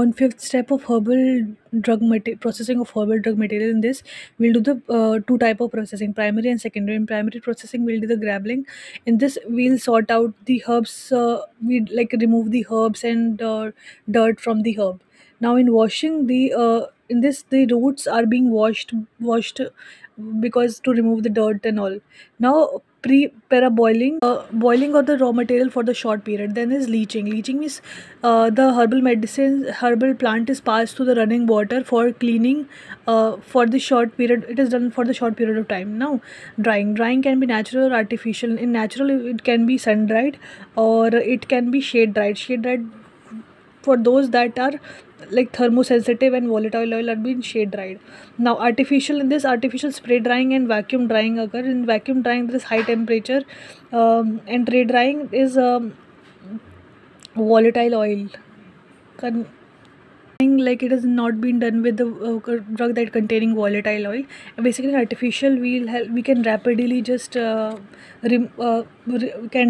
in fifth step of processing of herbal drug material, in this we'll do the two type of processing, primary and secondary. In primary processing we'll do the grabbling. In this we'll sort out the herbs, we like remove the herbs and dirt from the herb. Now in washing the in this the roots are being washed because to remove the dirt and all. Now pre boiling, boiling of the raw material for the short period. Then is leaching. Leaching means the herbal plant is passed through the running water for cleaning for the short period. It is done for the short period of time. Now drying can be natural or artificial. In natural it can be sun dried or it can be shade dried for those that are like thermosensitive and volatile oil are being shade dried. Now artificial, in this artificial spray drying and vacuum drying occur. In vacuum drying there is high temperature, and spray drying is volatile oil. Con- like it has not been done with the drug that containing volatile oil. Basically in artificial we can rapidly just can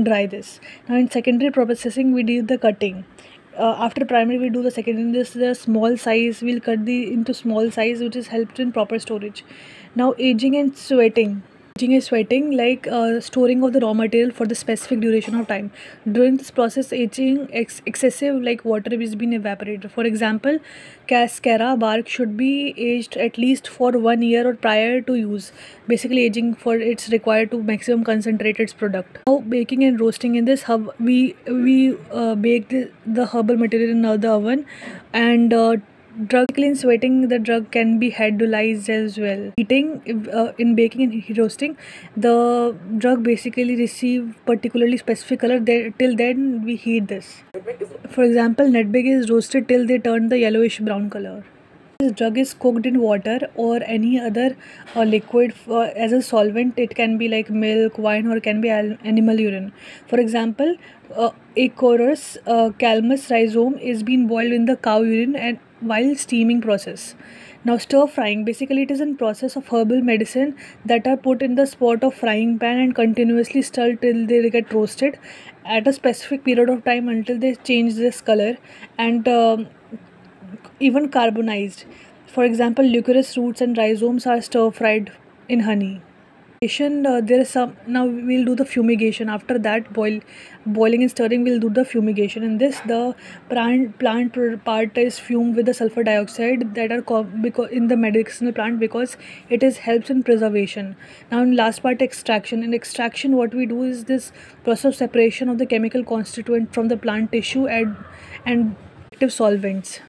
dry this. Now in secondary processing we do the cutting. After primary we do the secondary. In this the small size we'll cut the into small size, which is helped in proper storage. Now aging and sweating. Aging is sweating, like storing of the raw material for the specific duration of time. During this process, aging excessive like water is being evaporated. For example, cascara bark should be aged at least for 1 year or prior to use. Basically, aging for it's required to maximum concentrate its product. Now, baking and roasting. In this hub, we bake the herbal material in the oven, and drug clean sweating the drug can be hydrolyzed as well. Heating, in baking and roasting, the drug basically receive particularly specific color. Till then we heat this. For example, nutmeg is roasted till they turn the yellowish brown color. This drug is cooked in water or any other liquid as a solvent. It can be like milk, wine, or can be animal urine. For example, Acorus calmus rhizome is being boiled in the cow urine and while steaming process. Now stir frying, basically it is a process of herbal medicine that are put in the spot of frying pan and continuously stirred till they get roasted at a specific period of time until they change this color and even carbonized. For example, licorice roots and rhizomes are stir fried in honey. There is some. Now we'll do the fumigation. After that, boiling and stirring, we'll do the fumigation. In this, the plant part is fumed with the sulfur dioxide that are because in the medicinal plant, because it is helps in preservation. Now in last part, extraction. In extraction, what we do is this process of separation of the chemical constituent from the plant tissue and active solvents.